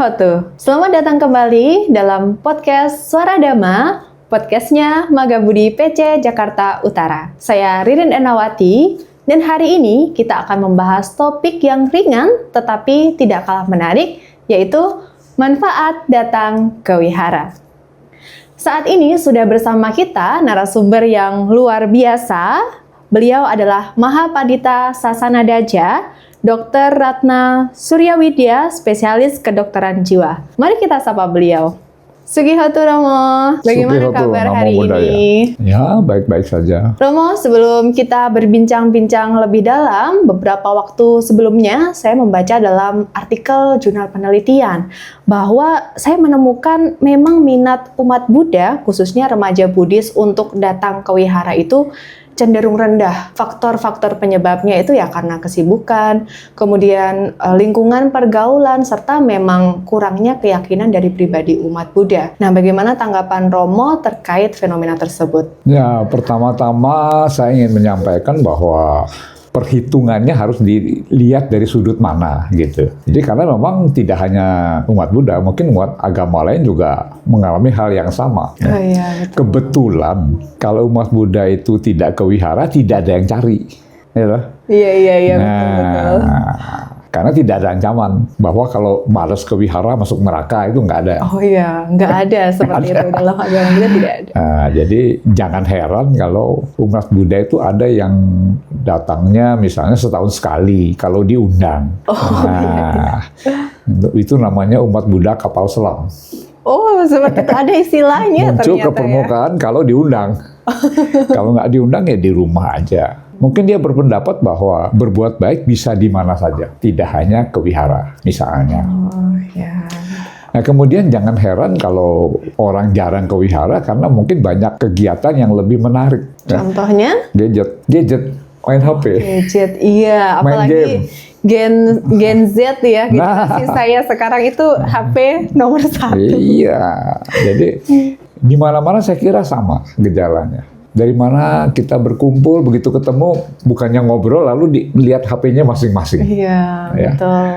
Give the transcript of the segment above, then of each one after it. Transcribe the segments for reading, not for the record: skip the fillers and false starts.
Sugihoto. Selamat datang kembali dalam podcast Suara Dhamma, podcastnya Magabudi PC Jakarta Utara. Saya Ririn Ernawati, dan hari ini kita akan membahas topik yang ringan tetapi tidak kalah menarik, yaitu manfaat datang ke wihara. Saat ini sudah bersama kita narasumber yang luar biasa. Beliau adalah Mahapandita Sasana Daja, Dr. Ratna Suryawidya, spesialis kedokteran jiwa. Mari kita sapa beliau. Sugihoto Romo, bagaimana kabar hari ini? Ya, baik-baik saja. Romo, sebelum kita berbincang-bincang lebih dalam, beberapa waktu sebelumnya saya membaca dalam artikel jurnal penelitian bahwa saya menemukan memang minat umat Buddha, khususnya remaja Buddhis untuk datang ke wihara itu cenderung rendah. Faktor-faktor penyebabnya itu ya karena kesibukan, kemudian lingkungan pergaulan, serta memang kurangnya keyakinan dari pribadi umat Buddha. Nah, bagaimana tanggapan Romo terkait fenomena tersebut? Ya, pertama-tama saya ingin menyampaikan bahwa perhitungannya harus dilihat dari sudut mana gitu. Jadi karena memang tidak hanya umat Buddha, mungkin umat agama lain juga mengalami hal yang sama. Oh, iya, betul. Kebetulan kalau umat Buddha itu tidak ke wihara, tidak ada yang cari. Ya, Iya, betul. Karena tidak ada ancaman bahwa kalau malas ke wihara masuk neraka, itu nggak ada. Oh iya, nggak ada seperti itu dalam agama kita, tidak ada. Jadi jangan heran kalau umat Buddha itu ada yang datangnya misalnya setahun sekali kalau diundang. Itu namanya umat Buddha kapal selam. Oh, seperti itu, ada istilahnya Muncul ternyata ke permukaan kalau diundang. Kalau nggak diundang ya di rumah aja. Mungkin dia berpendapat bahwa berbuat baik bisa di mana saja, tidak hanya ke wihara, misalnya. Oh, ya. Nah, kemudian jangan heran kalau orang jarang ke wihara karena mungkin banyak kegiatan yang lebih menarik. Contohnya? Gadget, main HP. Gadget, iya. Apalagi Gen Z ya, generasi saya sekarang itu HP nomor 1. Iya, jadi di mana-mana saya kira sama gejalanya. Dari mana kita berkumpul, begitu ketemu, bukannya ngobrol, lalu lihat HP-nya masing-masing. Iya, ya. Betul.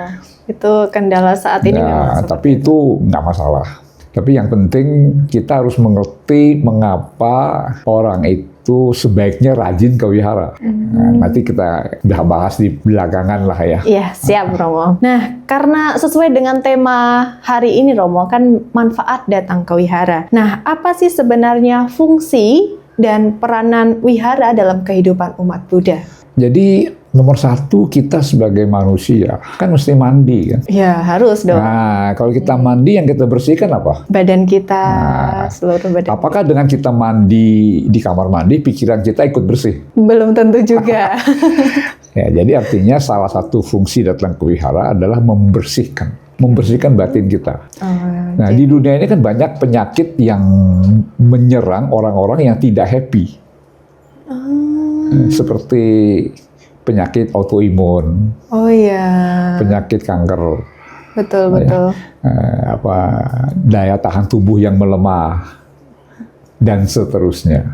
Itu kendala saat ini memang. Tapi itu nggak masalah. Tapi yang penting kita harus mengerti mengapa orang itu sebaiknya rajin ke wihara. Nah, nanti kita udah bahas di belakangan lah ya. Iya, siap Romo. Nah, karena sesuai dengan tema hari ini Romo, kan manfaat datang ke wihara. Nah, apa sih sebenarnya fungsi dan peranan wihara dalam kehidupan umat Buddha? Jadi nomor satu, kita sebagai manusia kan mesti mandi kan? Ya, harus dong. Nah, kalau kita mandi yang kita bersihkan apa? Badan kita, seluruh badan. Apakah dengan kita mandi di kamar mandi, pikiran kita ikut bersih? Belum tentu juga. Ya, jadi artinya salah satu fungsi datang ke wihara adalah membersihkan batin kita. Nah, di dunia ini kan banyak penyakit yang menyerang orang-orang yang tidak happy. Seperti penyakit autoimun. Oh iya. Penyakit kanker. Betul. Daya tahan tubuh yang melemah dan seterusnya.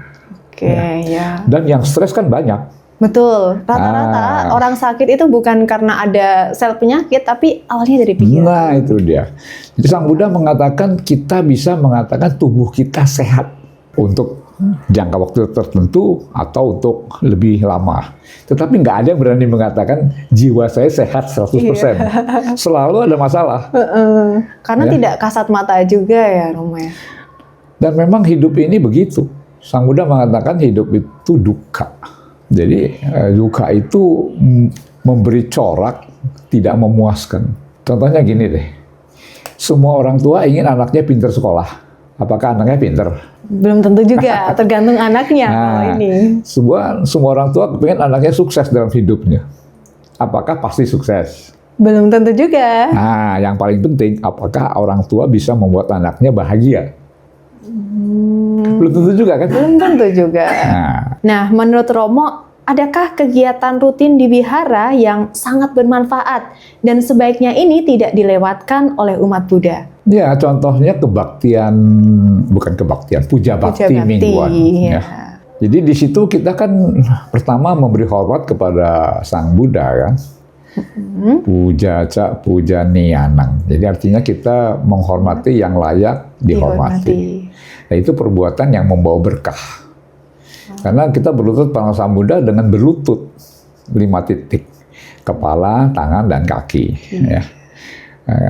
Ya. Dan yang stres kan banyak. Betul. Rata-rata orang sakit itu bukan karena ada sel penyakit, tapi awalnya dari pikiran. Nah, itu dia. Jadi Sang Buddha mengatakan kita bisa mengatakan tubuh kita sehat untuk jangka waktu tertentu atau untuk lebih lama. Tetapi nggak ada yang berani mengatakan jiwa saya sehat 100%. Iya. Selalu ada masalah. Karena tidak kasat mata juga ya, Romo ya. Dan memang hidup ini begitu. Sang Buddha mengatakan hidup itu duka. Jadi duka itu memberi corak, tidak memuaskan. Contohnya gini deh, semua orang tua ingin anaknya pintar sekolah. Apakah anaknya pintar? Belum tentu juga, tergantung anaknya. Semua orang tua pengen anaknya sukses dalam hidupnya. Apakah pasti sukses? Belum tentu juga. Nah, yang paling penting, apakah orang tua bisa membuat anaknya bahagia? Belum tentu juga kan? Belum tentu juga. Nah, menurut Romo, adakah kegiatan rutin di wihara yang sangat bermanfaat dan sebaiknya ini tidak dilewatkan oleh umat Buddha? Ya, contohnya puja bakti mingguan. Ya. Jadi di situ kita kan pertama memberi hormat kepada Sang Buddha kan. Puja ca puja nianang. Jadi artinya kita menghormati yang layak dihormati. Nah, itu perbuatan yang membawa berkah. Karena kita berlutut pada Sang Buddha dengan berlutut 5 titik. Kepala, tangan, dan kaki. Ya.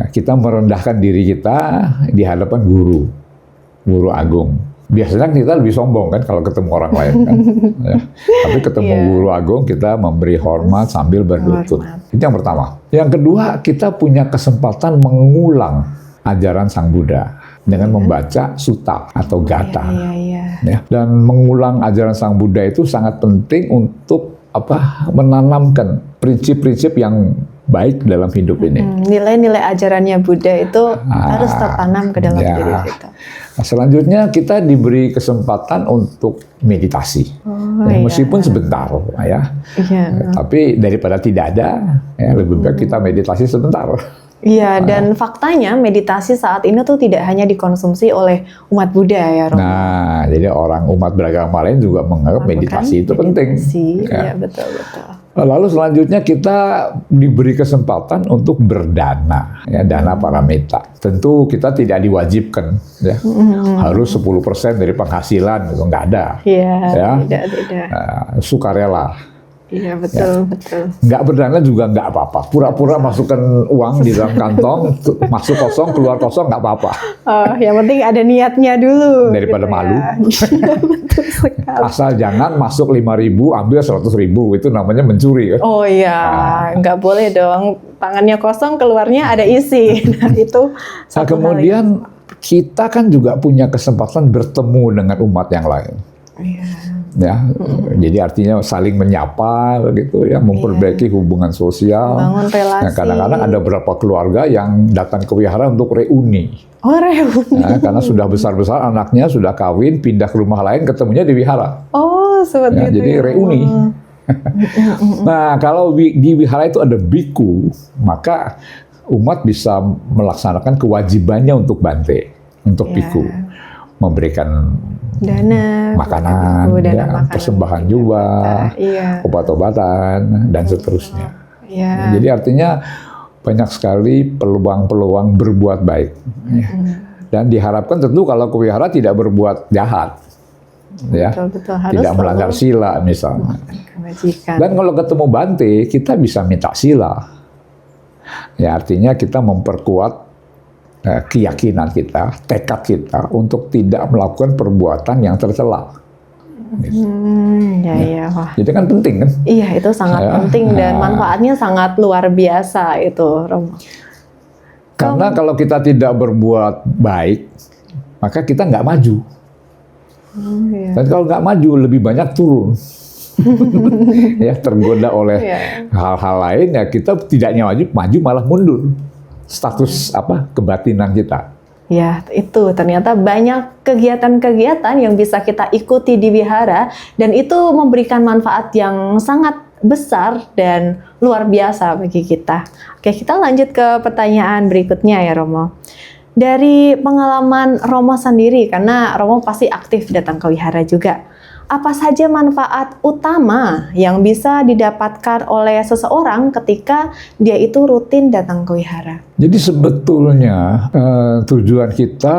Kita merendahkan diri kita di hadapan guru agung. Biasanya kita lebih sombong kan kalau ketemu orang lain kan. Ya. Tapi ketemu guru agung kita memberi hormat sambil berlutut. Itu yang pertama. Yang kedua, kita punya kesempatan mengulang ajaran Sang Buddha dengan membaca sutta atau gatha. Ya. Dan mengulang ajaran Sang Buddha itu sangat penting untuk menanamkan prinsip-prinsip yang baik dalam hidup ini. Nilai-nilai ajarannya Buddha itu harus tertanam ke dalam diri kita. Nah, selanjutnya kita diberi kesempatan untuk meditasi, meskipun sebentar, ya. Tapi daripada tidak ada, ya, lebih baik kita meditasi sebentar. Iya, dan faktanya meditasi saat ini tuh tidak hanya dikonsumsi oleh umat Buddha ya, Romo. Nah, jadi orang umat beragama lain juga menganggap meditasi itu penting. Iya, betul-betul. Lalu selanjutnya kita diberi kesempatan untuk berdana, ya, dana paramita. Tentu kita tidak diwajibkan, ya, harus 10% dari penghasilan, itu nggak ada. Iya, ya. Tidak. Sukarela. Iya, betul. Nggak berdana juga nggak apa-apa. Pura-pura masukkan uang di dalam kantong, masuk kosong, keluar kosong, nggak apa-apa. Yang penting ada niatnya dulu. Daripada gitu malu. Ya. Betul sekali. Asal jangan masuk 5.000, ambil 100.000. Itu namanya mencuri. Kan? Oh iya, nggak boleh dong. Tangannya kosong, keluarnya ada isi. Nah, itu satu kemudian kita kan juga punya kesempatan bertemu dengan umat yang lain. Iya. Ya, jadi artinya saling menyapa begitu ya, memperbaiki hubungan sosial. Bangun relasi. Nah, kadang-kadang ada beberapa keluarga yang datang ke wihara untuk reuni. Oh, reuni. Nah, karena sudah besar-besar anaknya sudah kawin, pindah ke rumah lain, ketemunya di wihara. Oh, seperti itu. Jadi reuni. Nah, kalau di wihara itu ada biku, maka umat bisa melaksanakan kewajibannya untuk bante, untuk biku, memberikan dana, makanan, persembahan juga, obat-obatan, dan seterusnya. Jadi artinya banyak sekali peluang-peluang berbuat baik. Dan diharapkan tentu kalau ke wihara tidak berbuat jahat. Ya, betul. Harus tidak melanggar sila misalnya. Dan kalau ketemu bante, kita bisa minta sila. Ya, artinya kita memperkuat keyakinan kita, tekad kita untuk tidak melakukan perbuatan yang tercela. Wah. Jadi kan penting kan? Iya, itu sangat penting dan manfaatnya sangat luar biasa itu, Romo. Karena kalau kita tidak berbuat baik, maka kita nggak maju. Dan kalau nggak maju, lebih banyak turun. Ya, tergoda oleh hal-hal lain, ya kita tidaknya maju malah mundur. Status kebatinan kita. Ya, itu ternyata banyak kegiatan-kegiatan yang bisa kita ikuti di wihara dan itu memberikan manfaat yang sangat besar dan luar biasa bagi kita. Oke, kita lanjut ke pertanyaan berikutnya ya, Romo. Dari pengalaman Romo sendiri, karena Romo pasti aktif datang ke wihara juga. Apa saja manfaat utama yang bisa didapatkan oleh seseorang ketika dia itu rutin datang ke wihara? Jadi sebetulnya tujuan kita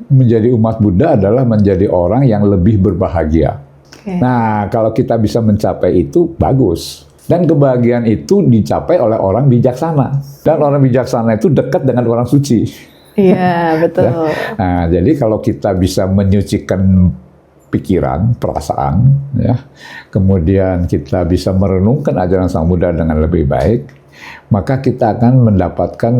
menjadi umat Buddha adalah menjadi orang yang lebih berbahagia. Nah, kalau kita bisa mencapai itu, bagus. Dan kebahagiaan itu dicapai oleh orang bijaksana. Dan orang bijaksana itu dekat dengan orang suci. Iya, betul. Nah, jadi kalau kita bisa menyucikan pikiran, perasaan, ya, kemudian kita bisa merenungkan ajaran Sang Buddha dengan lebih baik, maka kita akan mendapatkan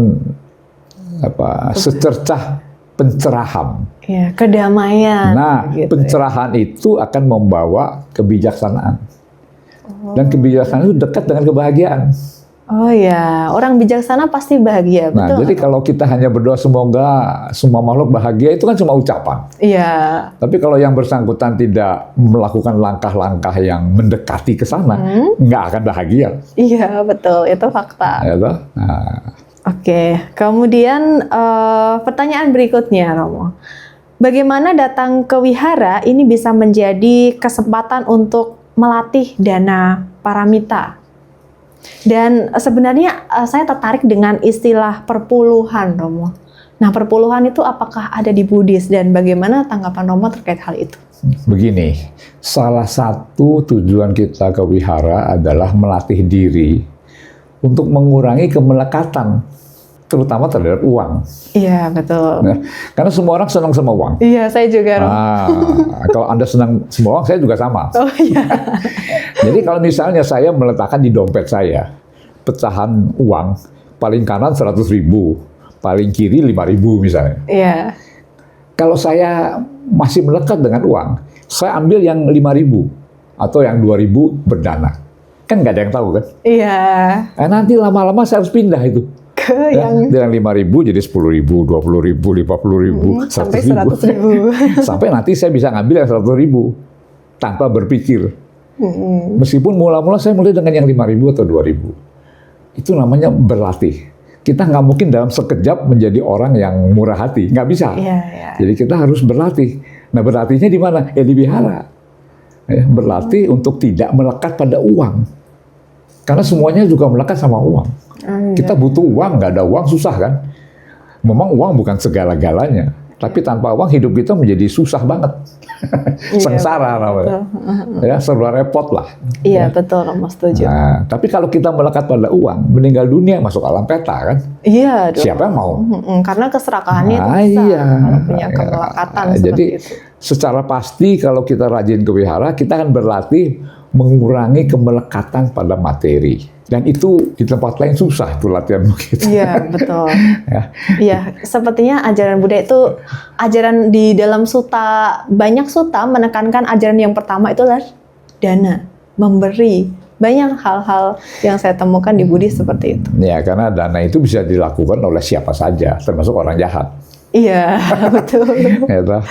secercah pencerahan. Ya, kedamaian. Nah, gitu, pencerahan itu akan membawa kebijaksanaan. Dan kebijaksanaan itu dekat dengan kebahagiaan. Oh ya, orang bijaksana pasti bahagia, betul. Nah, jadi kalau kita hanya berdoa semoga semua makhluk bahagia, itu kan cuma ucapan. Iya. Tapi kalau yang bersangkutan tidak melakukan langkah-langkah yang mendekati ke sana, nggak akan bahagia. Iya, betul. Itu fakta. Ya, toh? Nah. Oke, kemudian pertanyaan berikutnya, Romo. Bagaimana datang ke wihara ini bisa menjadi kesempatan untuk melatih dana paramita? Dan sebenarnya saya tertarik dengan istilah perpuluhan, Romo. Nah, perpuluhan itu apakah ada di Buddhis dan bagaimana tanggapan Romo terkait hal itu? Begini, salah satu tujuan kita ke wihara adalah melatih diri untuk mengurangi kemelekatan, terutama terhadap uang. Iya, betul. Nah, karena semua orang senang sama uang. Iya, saya juga, Romo. Kalau Anda senang sama uang, saya juga sama. Oh iya. Jadi kalau misalnya saya meletakkan di dompet saya pecahan uang, paling kanan 100.000, paling kiri 5.000 misalnya. Iya. Kalau saya masih melekat dengan uang, saya ambil yang 5.000 atau yang 2.000 berdana. Kan nggak ada yang tahu kan? Iya. Nah, nanti lama-lama saya harus pindah itu. Ke yang Dari 5.000 jadi 10.000, 20.000, 50.000, sampai 100.000. Sampai nanti saya bisa ngambil yang 100.000 tanpa berpikir. Meskipun mula-mula saya mulai dengan yang 5.000 atau 2.000. Itu namanya berlatih. Kita nggak mungkin dalam sekejap menjadi orang yang murah hati, nggak bisa. Iya, iya. Jadi kita harus berlatih. Nah, berlatihnya di mana? Ya di wihara. Ya, berlatih untuk tidak melekat pada uang. Karena semuanya juga melekat sama uang. Kita butuh uang, nggak ada uang susah kan? Memang uang bukan segala-galanya. Tapi tanpa uang hidup kita menjadi susah banget. Sengsara namanya. Ya, serba repot lah. Iya, betul, Romo, setuju. Nah, tapi kalau kita melekat pada uang, meninggal dunia masuk alam peta kan? Iya, dong. Siapa yang mau? Karena keserakahannya itu Nah, besar iya. kalau punya kemelekatan seperti Jadi itu. secara pasti kalau kita rajin ke wihara, kita akan berlatih mengurangi kemelekatan pada materi. Dan itu di tempat lain susah itu latihan begitu. Iya, betul. Ya. Iya, sepertinya ajaran Buddha itu, ajaran di dalam suta, banyak suta menekankan ajaran yang pertama itu adalah dana, memberi. Banyak hal-hal yang saya temukan di Buddhis seperti itu. Ya, karena dana itu bisa dilakukan oleh siapa saja, termasuk orang jahat. Iya, betul. Ya, toh?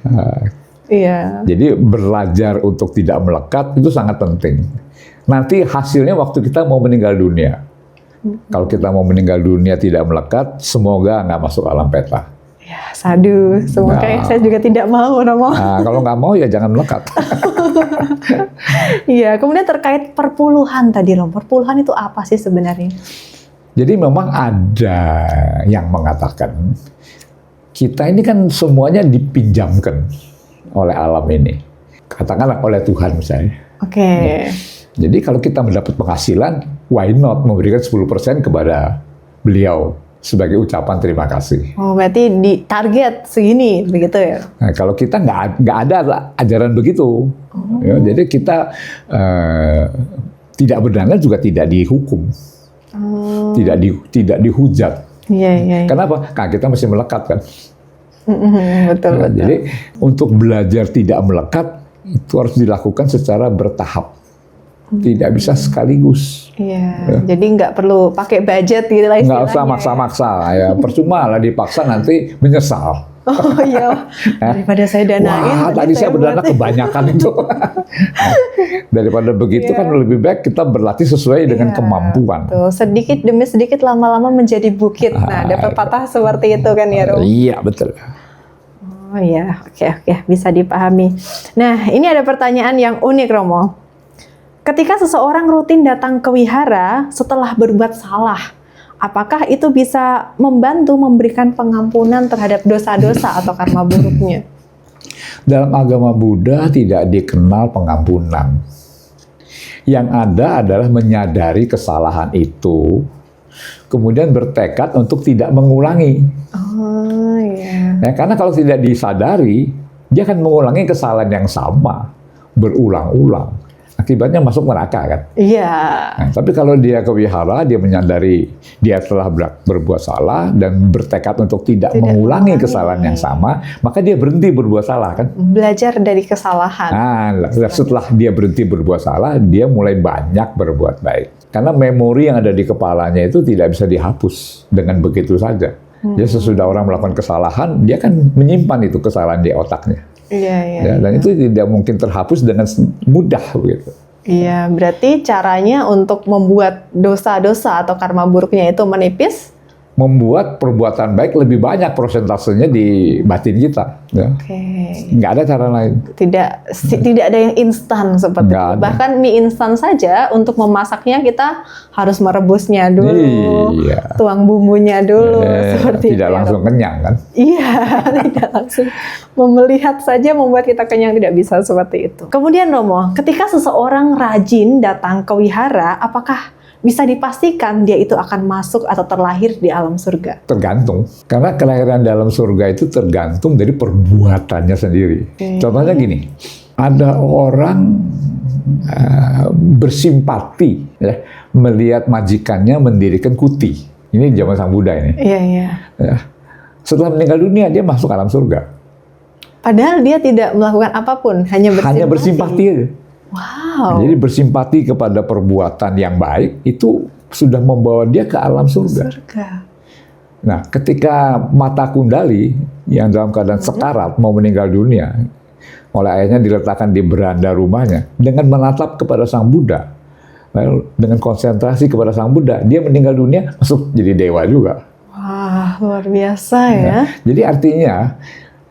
Nah, Iya. jadi belajar untuk tidak melekat itu sangat penting. Nanti hasilnya waktu kita mau meninggal dunia. Kalau kita mau meninggal dunia tidak melekat, semoga nggak masuk alam peta. Ya, sadu. Semoga Nah. saya juga tidak mau, Romo. Nah, kalau nggak mau ya jangan melekat. Iya, kemudian terkait perpuluhan tadi, Romo. Perpuluhan itu apa sih sebenarnya? Jadi memang ada yang mengatakan kita ini kan semuanya dipinjamkan oleh alam ini. Katakanlah oleh Tuhan misalnya. Oke. Jadi kalau kita mendapat penghasilan, why not memberikan 10% kepada beliau sebagai ucapan terima kasih. Oh, berarti di target segini, begitu ya? Nah, kalau kita nggak ada ajaran begitu. Ya, jadi kita tidak berdana juga tidak dihukum. Tidak dihujat. Iya, iya. Kenapa? Karena kita masih melekat kan. Betul, Nah, betul. jadi untuk belajar tidak melekat itu harus dilakukan secara bertahap. Tidak bisa sekaligus. Iya, jadi nggak perlu pakai budget gitu lah Nggak usah istilahnya. maksa-maksa. Ya, percuma lah dipaksa nanti menyesal. Oh iya, daripada saya danain. Wah, tadi saya berdana buat- kebanyakan itu. Daripada begitu kan lebih baik kita berlatih sesuai dengan Iya, kemampuan. tuh, sedikit demi sedikit lama-lama menjadi bukit. Nah, ada pepatah seperti itu kan ya, Rom? Iya, betul. Oh iya, oke, bisa dipahami. Nah, ini ada pertanyaan yang unik, Romo. Ketika seseorang rutin datang ke wihara setelah berbuat salah, apakah itu bisa membantu memberikan pengampunan terhadap dosa-dosa atau karma buruknya? Dalam agama Buddha tidak dikenal pengampunan. Yang ada adalah menyadari kesalahan itu, kemudian bertekad untuk tidak mengulangi. Oh iya. Ya, karena kalau tidak disadari, dia akan mengulangi kesalahan yang sama, berulang-ulang. Akibatnya masuk neraka kan. Iya. Nah, tapi kalau dia ke wihara, dia menyadari dia telah berbuat salah dan bertekad untuk tidak mengulangi kesalahan yang sama, maka dia berhenti berbuat salah kan. Belajar dari kesalahan. Nah, setelah dia berhenti berbuat salah, dia mulai banyak berbuat baik. Karena memori yang ada di kepalanya itu tidak bisa dihapus dengan begitu saja. Jadi sesudah orang melakukan kesalahan, dia kan menyimpan itu kesalahan di otaknya. Iya, iya. Ya, dan itu tidak mungkin terhapus dengan mudah begitu. Iya, berarti caranya untuk membuat dosa-dosa atau karma buruknya itu menipis membuat perbuatan baik lebih banyak persentasenya di batin kita. Ya. Oke. Nggak ada cara lain. Tidak ada yang instan seperti Nggak itu. ada. Bahkan mie instan saja untuk memasaknya kita harus merebusnya dulu, Iya. tuang bumbunya dulu, seperti Tidak itu. langsung kenyang kan? Iya, tidak langsung. Melihat saja membuat kita kenyang, tidak bisa seperti itu. Kemudian Romo, ketika seseorang rajin datang ke wihara, apakah bisa dipastikan dia itu akan masuk atau terlahir di alam surga? Tergantung. Karena kelahiran dalam surga itu tergantung dari perbuatannya sendiri. Contohnya gini, ada orang bersimpati ya, melihat majikannya mendirikan kuti. Ini zaman Sang Buddha ini. Iya, iya. Ya. Setelah meninggal dunia, dia masuk alam surga. Padahal dia tidak melakukan apapun, hanya bersimpati. Hanya bersimpati aja. Wow. Jadi bersimpati kepada perbuatan yang baik, itu sudah membawa dia ke alam surga. Nah, ketika mata Kundali yang dalam keadaan sekarat mau meninggal dunia, oleh ayahnya diletakkan di beranda rumahnya, dengan menatap kepada Sang Buddha, lalu dengan konsentrasi kepada Sang Buddha, dia meninggal dunia masuk jadi dewa juga. Wah, luar biasa ya. Nah, jadi artinya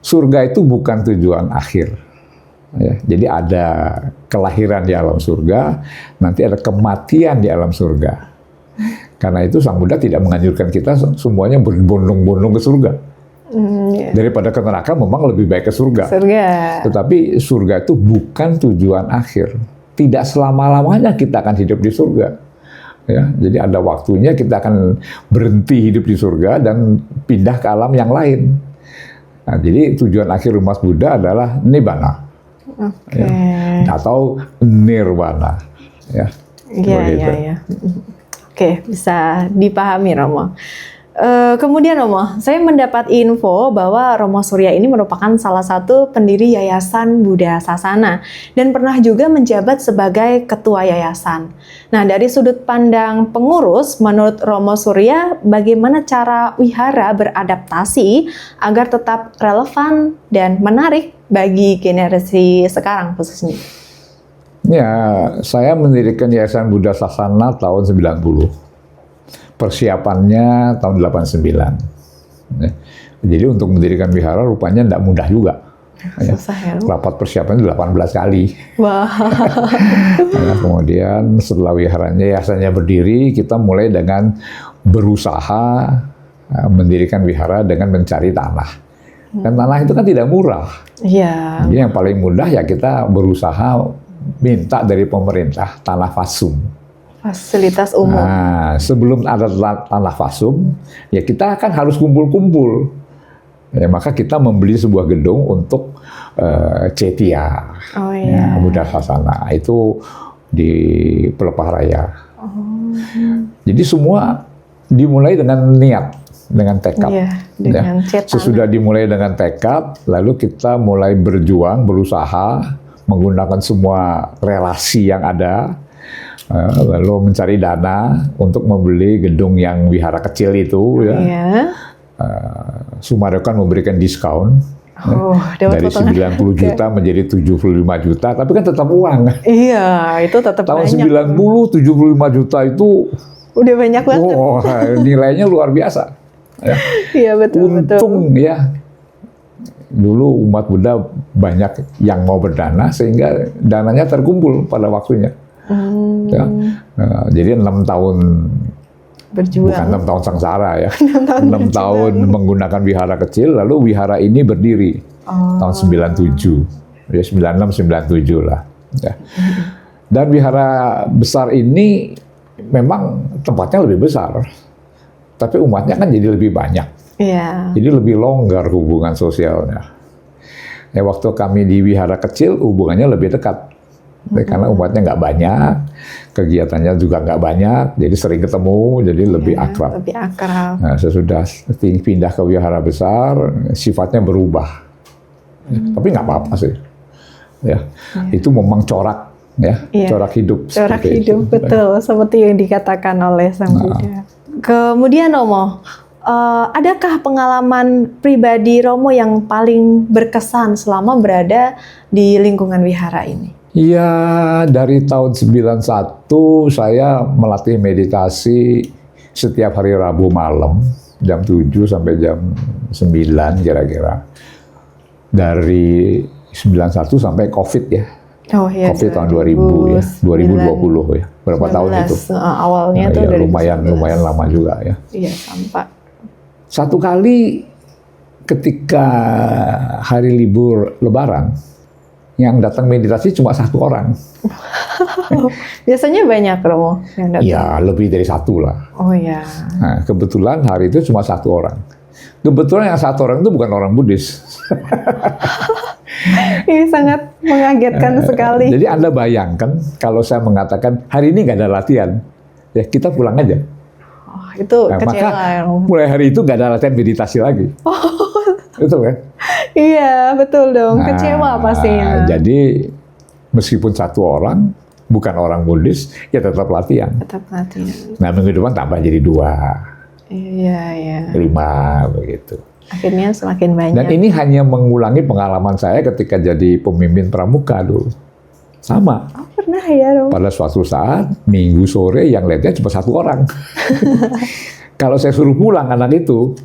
surga itu bukan tujuan akhir. Ya, jadi ada kelahiran di alam surga, nanti ada kematian di alam surga. Karena itu Sang Buddha tidak menganjurkan kita semuanya berbondong-bondong ke surga. Iya. Daripada ke neraka memang lebih baik ke surga. Tetapi surga itu bukan tujuan akhir. Tidak selama-lamanya kita akan hidup di surga. Ya, jadi ada waktunya kita akan berhenti hidup di surga dan pindah ke alam yang lain. Nah, jadi tujuan akhir umat Buddha adalah nibbana. Oke. Ya, atau nirwana. Ya, iya. Oke, bisa dipahami Romo. Kemudian Romo, saya mendapat info bahwa Romo Surya ini merupakan salah satu pendiri Yayasan Buddha Sasana dan pernah juga menjabat sebagai ketua yayasan. Nah, dari sudut pandang pengurus, menurut Romo Surya, bagaimana cara wihara beradaptasi agar tetap relevan dan menarik bagi generasi sekarang khususnya? Ya, saya mendirikan Yayasan Buddha Sasana tahun 90. Persiapannya tahun 89. Ya. Jadi untuk mendirikan wihara rupanya tidak mudah juga. Susah ya. Rapat persiapannya 18 kali. Wah. Nah, kemudian setelah wiharanya yayasannya berdiri, kita mulai dengan berusaha mendirikan wihara dengan mencari tanah. Dan tanah itu kan tidak murah. Iya. Jadi yang paling mudah ya kita berusaha minta dari pemerintah tanah fasum. Fasilitas umum. Nah, sebelum ada tanah fasum, ya kita kan harus kumpul-kumpul. Ya, maka kita membeli sebuah gedung untuk Cetia, Oh iya. ya, Buddha Sasana. Itu di Pelepah Raya. Jadi semua dimulai dengan niat, dengan tekad. Iya, dengan cetan. Sesudah dimulai dengan tekad, lalu kita mulai berjuang, berusaha, menggunakan semua relasi yang ada, lalu mencari dana untuk membeli gedung yang wihara kecil itu. Ya. Iya. Sumarekon memberikan diskon dari 90 juta menjadi 75 juta, tapi kan tetap uang. Iya, itu tetap Tahun banyak. 90, 75 juta itu Udah banyak banget. nilainya luar biasa. Ya. Iya, betul. Untung ya, dulu umat Buddha banyak yang mau berdana sehingga dananya terkumpul pada waktunya. Ya. Jadi 6 tahun berjuang. Bukan 6 tahun sengsara ya. 6 tahun menggunakan wihara kecil, lalu wihara ini berdiri tahun 97. Ya 96, 97 lah. Ya. Dan wihara besar ini memang tempatnya lebih besar. Tapi umatnya kan jadi lebih banyak. Iya. Jadi lebih longgar hubungan sosialnya. Ya, waktu kami di wihara kecil, hubungannya lebih dekat. Karena umatnya nggak banyak, kegiatannya juga nggak banyak, jadi sering ketemu, jadi lebih akrab. Lebih akrab. Nah, sesudah pindah ke wihara besar, sifatnya berubah. Tapi nggak apa-apa sih. Ya, itu memang corak, ya, corak hidup. Corak hidup, betul, seperti yang dikatakan oleh Sang Buddha. Kemudian Romo, adakah pengalaman pribadi Romo yang paling berkesan selama berada di lingkungan wihara ini? Iya, dari tahun 91 saya melatih meditasi setiap hari Rabu malam jam 7 sampai jam 9 kira-kira. Dari 91 sampai COVID ya. Oh iya, COVID tahun 2000 ya, 2020 ya. Berapa tahun itu? Awalnya tuh ya, dari lumayan lama juga ya. Iya, sampai. Satu kali ketika hari libur Lebaran, yang datang meditasi cuma 1 orang. Biasanya banyak Romo yang datang. Ya, lebih dari 1 lah. Oh iya. Nah, kebetulan hari itu cuma 1 orang. Kebetulan yang 1 orang itu bukan orang Buddhis. Ini sangat mengagetkan sekali. Jadi Anda bayangkan kalau saya mengatakan hari ini nggak ada latihan, ya kita pulang aja. Oh, itu Nah, kecewa maka ya, Romo. mulai hari itu nggak ada latihan meditasi lagi. Betul kan? Iya, betul dong. Nah, Kecewa pastinya. Jadi meskipun 1 orang bukan orang Buddhis, ya tetap latihan. Tetap latihan. Nah, minggu depan tambah jadi 2, Iya. 5 begitu. Akhirnya semakin banyak. Dan ini hanya mengulangi pengalaman saya ketika jadi pemimpin pramuka dulu. Sama. Oh, pernah ya, Romo? Pada suatu saat, minggu sore yang lihatnya cuma 1 orang. Kalau saya suruh pulang anak itu,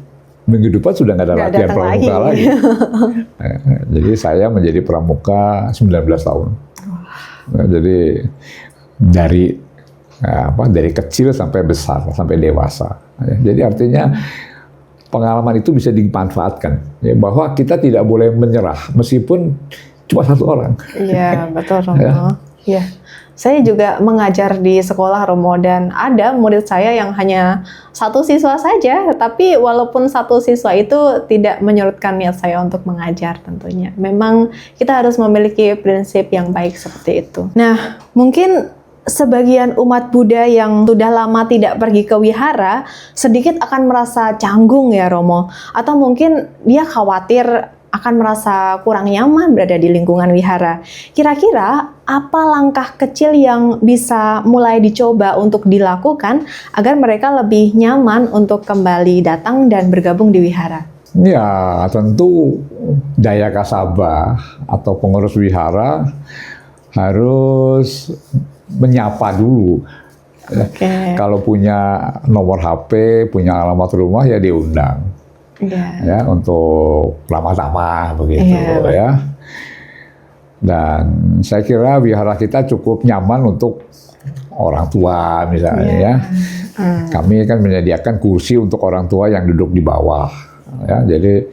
minggu depan sudah nggak ada Nggak latihan datang pramuka lagi. lagi. Jadi saya menjadi pramuka 19 tahun. Nah, jadi dari kecil sampai besar, sampai dewasa. Jadi artinya pengalaman itu bisa dimanfaatkan, ya, bahwa kita tidak boleh menyerah meskipun cuma 1 orang. Iya, betul Romo. Iya. Saya juga mengajar di sekolah Romo, dan ada murid saya yang hanya 1 siswa saja, tapi walaupun 1 siswa itu tidak menyurutkan niat saya untuk mengajar tentunya. Memang kita harus memiliki prinsip yang baik seperti itu. Nah, mungkin sebagian umat Buddha yang sudah lama tidak pergi ke wihara sedikit akan merasa canggung ya Romo, atau mungkin dia khawatir akan merasa kurang nyaman berada di lingkungan wihara. Kira-kira apa langkah kecil yang bisa mulai dicoba untuk dilakukan agar mereka lebih nyaman untuk kembali datang dan bergabung di wihara? Ya, tentu Daya Kasaba atau pengurus wihara harus menyapa dulu. Oke. Kalau punya nomor HP, punya alamat rumah, ya diundang. Ya, untuk ramah-tamah begitu ya. Dan saya kira wihara kita cukup nyaman untuk orang tua misalnya ya. Kami kan menyediakan kursi untuk orang tua yang duduk di bawah. Ya, jadi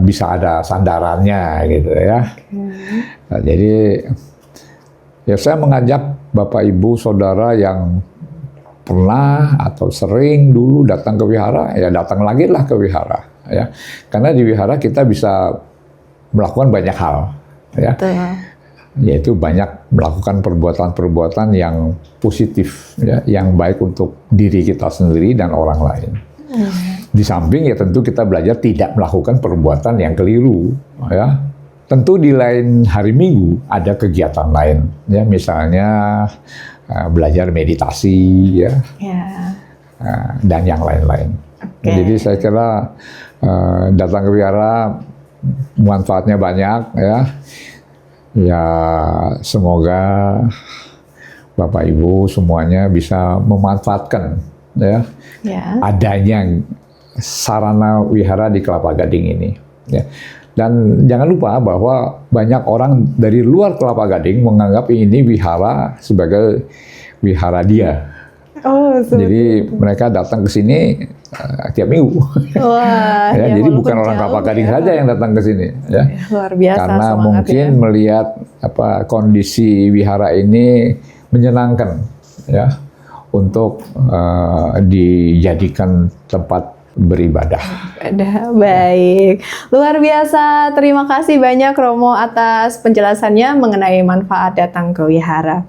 bisa ada sandarannya gitu ya. Nah, jadi ya saya mengajak Bapak Ibu Saudara yang pernah atau sering dulu datang ke wihara, ya datang lagi lah ke wihara ya. Karena di wihara kita bisa melakukan banyak hal ya. Betul. Yaitu banyak melakukan perbuatan-perbuatan yang positif ya, yang baik untuk diri kita sendiri dan orang lain. Di samping ya tentu kita belajar tidak melakukan perbuatan yang keliru ya. Tentu di lain hari Minggu ada kegiatan lain ya, misalnya belajar meditasi ya. Dan yang lain-lain. Jadi saya kira datang ke wihara manfaatnya banyak ya. Ya semoga Bapak Ibu semuanya bisa memanfaatkan ya adanya sarana wihara di Kelapa Gading ini. Ya. Dan jangan lupa bahwa banyak orang dari luar Kelapa Gading menganggap ini wihara sebagai wihara dia. Oh, jadi mereka datang ke sini tiap minggu. Wah, ya, jadi bukan orang Kelapa Gading saja yang datang ke sini. Ya. Luar biasa. Karena mungkin melihat kondisi wihara ini menyenangkan, ya, untuk dijadikan tempat beribadah. Baik, luar biasa. Terima kasih banyak Romo atas penjelasannya mengenai manfaat datang ke wihara.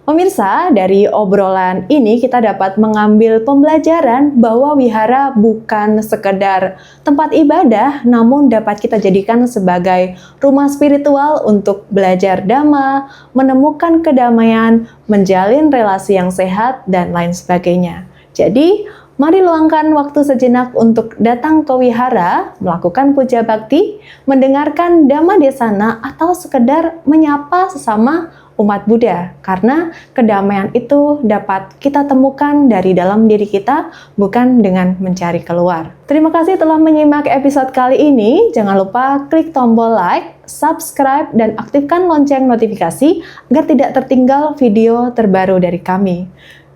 Pemirsa, dari obrolan ini kita dapat mengambil pembelajaran bahwa wihara bukan sekedar tempat ibadah, namun dapat kita jadikan sebagai rumah spiritual untuk belajar dhamma, menemukan kedamaian, menjalin relasi yang sehat, dan lain sebagainya. Jadi, mari luangkan waktu sejenak untuk datang ke wihara, melakukan puja bakti, mendengarkan Dhamma Desana, atau sekedar menyapa sesama umat Buddha, karena kedamaian itu dapat kita temukan dari dalam diri kita, bukan dengan mencari keluar. Terima kasih telah menyimak episode kali ini. Jangan lupa klik tombol like, subscribe, dan aktifkan lonceng notifikasi agar tidak tertinggal video terbaru dari kami.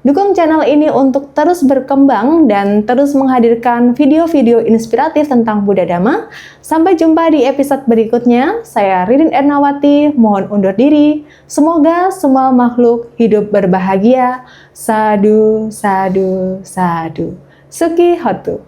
Dukung channel ini untuk terus berkembang dan terus menghadirkan video-video inspiratif tentang Buddha Dhamma. Sampai jumpa di episode berikutnya. Saya Ririn Ernawati, mohon undur diri. Semoga semua makhluk hidup berbahagia. Sadhu, sadhu, sadhu. Sukhi Hotu.